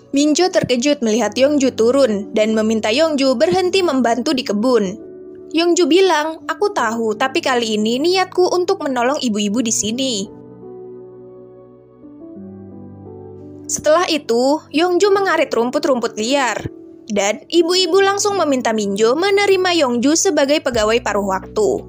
Minjo terkejut melihat Yongju turun dan meminta Yongju berhenti membantu di kebun. Yongju bilang, "Aku tahu, tapi kali ini niatku untuk menolong ibu-ibu di sini." Setelah itu, Yongju mengarit rumput-rumput liar. Dan ibu-ibu langsung meminta Minjo menerima Yongju sebagai pegawai paruh waktu.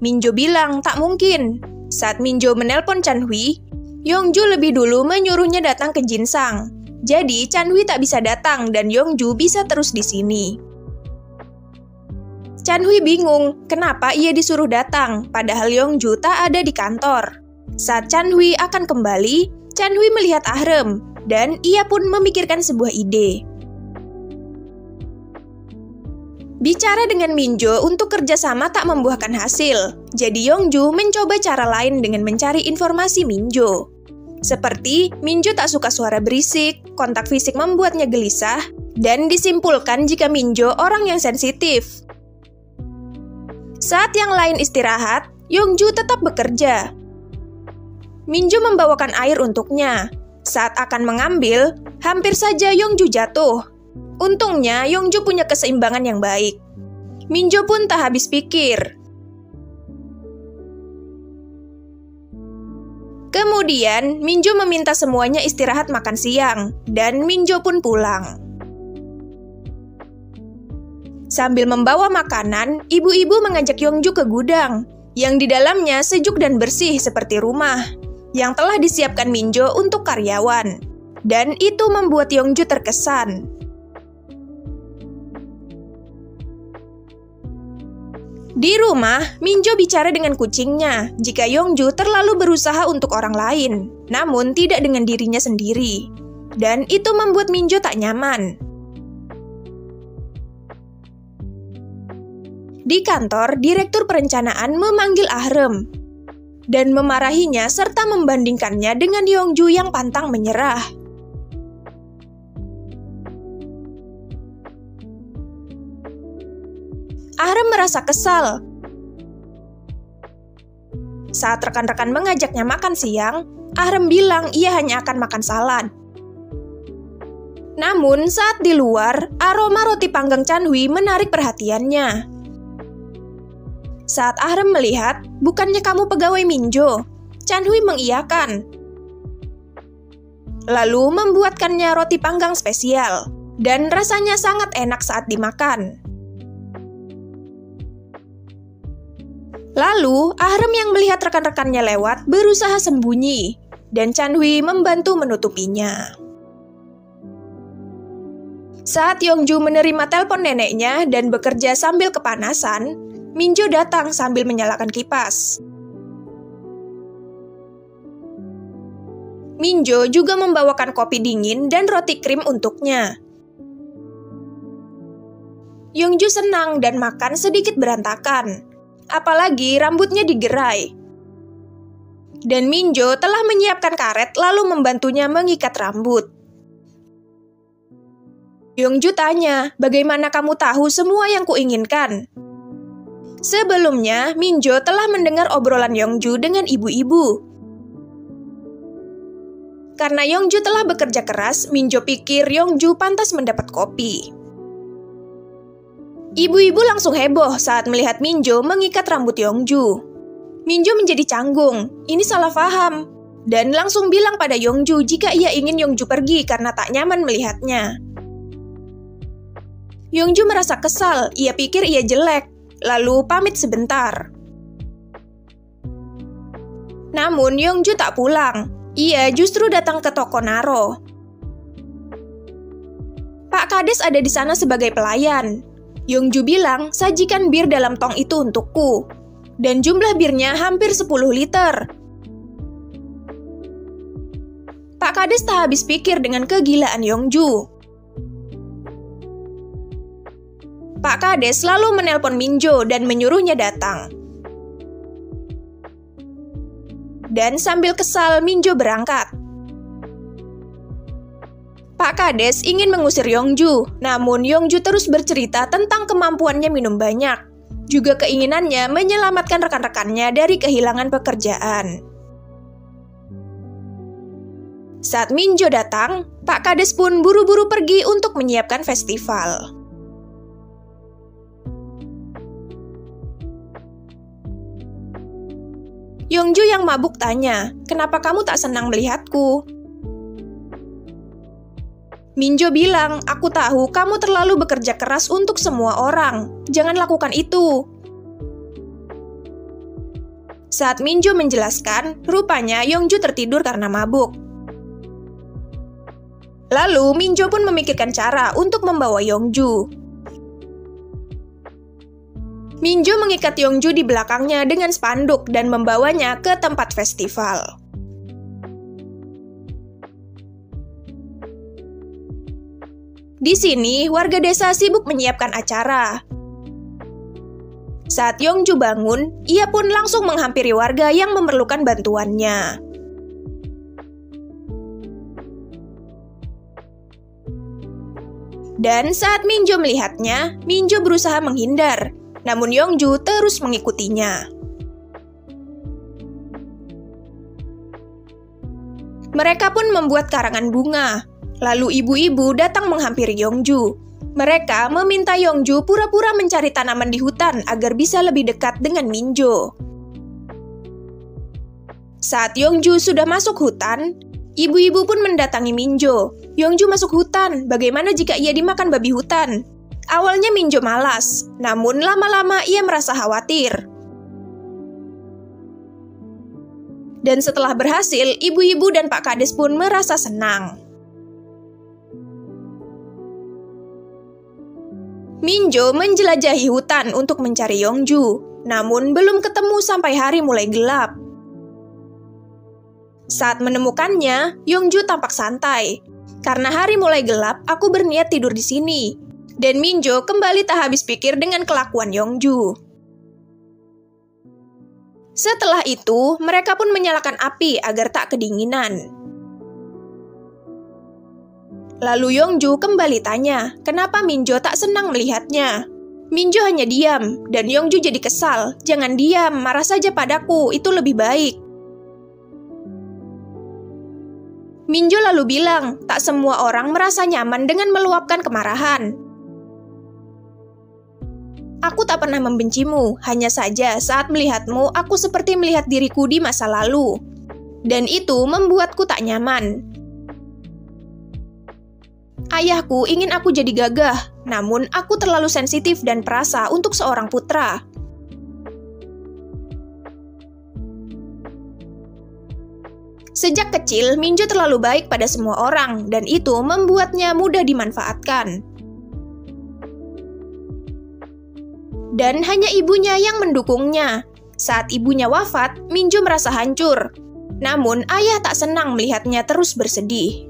Minjo bilang tak mungkin. Saat Minjo menelpon Chanhui, Yongju lebih dulu menyuruhnya datang ke Jinsang. Jadi Chanhui tak bisa datang dan Yongju bisa terus di sini. Chanhui bingung kenapa ia disuruh datang padahal Yongju tak ada di kantor. Saat Chanhui akan kembali, Chanhui melihat Ahrem dan ia pun memikirkan sebuah ide. Bicara dengan Minjo untuk kerjasama tak membuahkan hasil, jadi Yongju mencoba cara lain dengan mencari informasi Minjo. Seperti Minjo tak suka suara berisik, kontak fisik membuatnya gelisah, dan disimpulkan jika Minjo orang yang sensitif. Saat yang lain istirahat, Yongju tetap bekerja. Minjo membawakan air untuknya. Saat akan mengambil, hampir saja Yongju jatuh. Untungnya, Yongju punya keseimbangan yang baik. Minjo pun tak habis pikir. Kemudian, Minjo meminta semuanya istirahat makan siang, dan Minjo pun pulang. Sambil membawa makanan, ibu-ibu mengajak Yongju ke gudang, yang di dalamnya sejuk dan bersih seperti rumah, yang telah disiapkan Minjo untuk karyawan. Dan itu membuat Yongju terkesan. Di rumah, Minjo bicara dengan kucingnya jika Yongju terlalu berusaha untuk orang lain, namun tidak dengan dirinya sendiri. Dan itu membuat Minjo tak nyaman. Di kantor, Direktur Perencanaan memanggil Ahrem dan memarahinya serta membandingkannya dengan Yongju yang pantang menyerah. Ahrem merasa kesal. Saat rekan-rekan mengajaknya makan siang, Ahrem bilang ia hanya akan makan salad. Namun saat di luar, aroma roti panggang Chanhui menarik perhatiannya. Saat Ahrem melihat, "Bukannya kamu pegawai Minjo?" Chanhui mengiyakan. Lalu membuatkannya roti panggang spesial, dan rasanya sangat enak saat dimakan. Lalu, Ahrem yang melihat rekan-rekannya lewat berusaha sembunyi, dan Chanhui membantu menutupinya. Saat Yongju menerima telepon neneknya dan bekerja sambil kepanasan, Minjo datang sambil menyalakan kipas. Minjo juga membawakan kopi dingin dan roti krim untuknya. Yongju senang dan makan sedikit berantakan. Apalagi rambutnya digerai. Dan Minjo telah menyiapkan karet lalu membantunya mengikat rambut. Yongju tanya, "Bagaimana kamu tahu semua yang kuinginkan?" Sebelumnya, Minjo telah mendengar obrolan Yongju dengan ibu-ibu. Karena Yongju telah bekerja keras, Minjo pikir Yongju pantas mendapat kopi. Ibu-ibu langsung heboh saat melihat Minjo mengikat rambut Yongju. Minjo menjadi canggung, ini salah paham, dan langsung bilang pada Yongju jika ia ingin Yongju pergi karena tak nyaman melihatnya. Yongju merasa kesal, ia pikir ia jelek, lalu pamit sebentar. Namun Yongju tak pulang, ia justru datang ke toko Naro. Pak Kades ada di sana sebagai pelayan. Yongju bilang, "Sajikan bir dalam tong itu untukku." Dan jumlah birnya hampir 10 liter. Pak Kades tak habis pikir dengan kegilaan Yongju. Pak Kades lalu menelpon Minjo dan menyuruhnya datang. Dan sambil kesal, Minjo berangkat. Pak Kades ingin mengusir Yongju, namun Yongju terus bercerita tentang kemampuannya minum banyak, juga keinginannya menyelamatkan rekan-rekannya dari kehilangan pekerjaan. Saat Minjo datang, Pak Kades pun buru-buru pergi untuk menyiapkan festival. Yongju yang mabuk tanya, "Kenapa kamu tak senang melihatku?" Minjo bilang, "Aku tahu kamu terlalu bekerja keras untuk semua orang. Jangan lakukan itu." Saat Minjo menjelaskan, rupanya Yongju tertidur karena mabuk. Lalu Minjo pun memikirkan cara untuk membawa Yongju. Minjo mengikat Yongju di belakangnya dengan spanduk dan membawanya ke tempat festival. Di sini, warga desa sibuk menyiapkan acara. Saat Yongju bangun, ia pun langsung menghampiri warga yang memerlukan bantuannya. Dan saat Minjo melihatnya, Minjo berusaha menghindar. Namun Yongju terus mengikutinya. Mereka pun membuat karangan bunga. Lalu ibu-ibu datang menghampiri Yongju. Mereka meminta Yongju pura-pura mencari tanaman di hutan agar bisa lebih dekat dengan Minjo. Saat Yongju sudah masuk hutan, ibu-ibu pun mendatangi Minjo. "Yongju masuk hutan, bagaimana jika ia dimakan babi hutan?" Awalnya Minjo malas, namun lama-lama ia merasa khawatir. Dan setelah berhasil, ibu-ibu dan Pak Kades pun merasa senang. Minjo menjelajahi hutan untuk mencari Yongju, namun belum ketemu sampai hari mulai gelap. Saat menemukannya, Yongju tampak santai. "Karena hari mulai gelap, aku berniat tidur di sini." Dan Minjo kembali tak habis pikir dengan kelakuan Yongju. Setelah itu, mereka pun menyalakan api agar tak kedinginan. Lalu Yongju kembali tanya, kenapa Minjo tak senang melihatnya. Minjo hanya diam, dan Yongju jadi kesal. "Jangan diam, marah saja padaku, itu lebih baik." Minjo lalu bilang, "Tak semua orang merasa nyaman dengan meluapkan kemarahan. Aku tak pernah membencimu, hanya saja saat melihatmu, aku seperti melihat diriku di masa lalu. Dan itu membuatku tak nyaman. Ayahku ingin aku jadi gagah, namun aku terlalu sensitif dan perasa untuk seorang putra. Sejak kecil, Minjo terlalu baik pada semua orang, dan itu membuatnya mudah dimanfaatkan. Dan hanya ibunya yang mendukungnya. Saat ibunya wafat, Minjo merasa hancur. Namun, ayah tak senang melihatnya terus bersedih.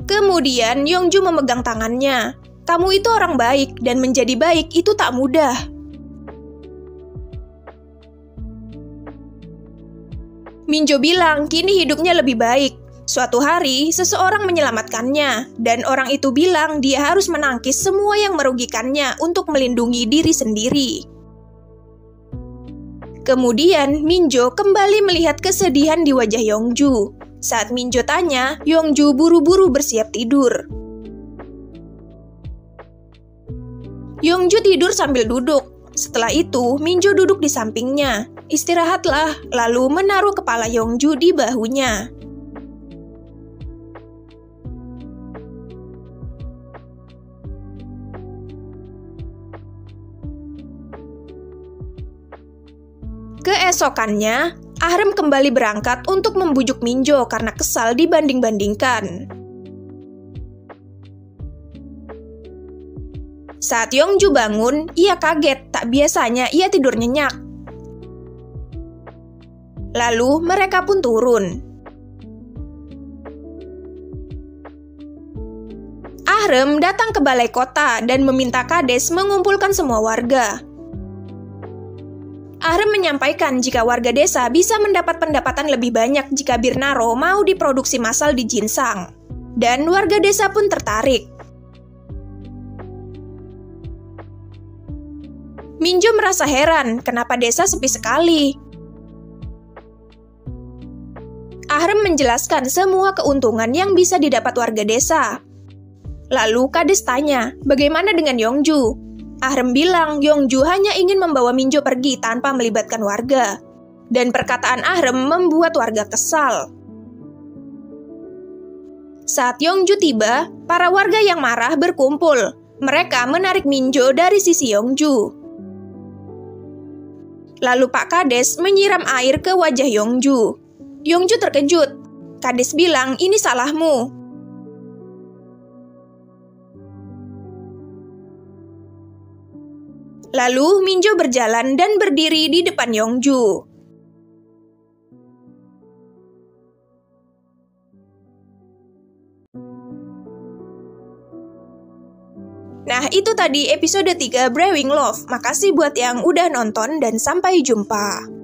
Kemudian, Yongju memegang tangannya. "Kamu itu orang baik, dan menjadi baik itu tak mudah." Minjo bilang kini hidupnya lebih baik. Suatu hari, seseorang menyelamatkannya, dan orang itu bilang dia harus menangkis semua yang merugikannya untuk melindungi diri sendiri. Kemudian, Minjo kembali melihat kesedihan di wajah Yongju. Saat Minjo tanya, Yongju buru-buru bersiap tidur. Yongju tidur sambil duduk. Setelah itu, Minjo duduk di sampingnya. "Istirahatlah," lalu menaruh kepala Yongju di bahunya. Keesokannya, Ahrem kembali berangkat untuk membujuk Minjo karena kesal dibanding-bandingkan. Saat Yongju bangun, ia kaget, tak biasanya ia tidur nyenyak. Lalu mereka pun turun. Ahrem datang ke balai kota dan meminta Kades mengumpulkan semua warga. Ahrem menyampaikan jika warga desa bisa mendapat pendapatan lebih banyak jika bir Naro mau diproduksi massal di Jinsang. Dan warga desa pun tertarik. Minjo merasa heran kenapa desa sepi sekali. Ahrem menjelaskan semua keuntungan yang bisa didapat warga desa. Lalu Kades tanya, bagaimana dengan Yongju? Ahrem bilang Yongju hanya ingin membawa Minjo pergi tanpa melibatkan warga. Dan perkataan Ahrem membuat warga kesal. Saat Yongju tiba, para warga yang marah berkumpul. Mereka menarik Minjo dari sisi Yongju. Lalu Pak Kades menyiram air ke wajah Yongju. Yongju terkejut. Kades bilang, ini salahmu. Lalu Minjo berjalan dan berdiri di depan Yongju. Nah, itu tadi episode 3 Brewing Love. Makasih buat yang udah nonton dan sampai jumpa.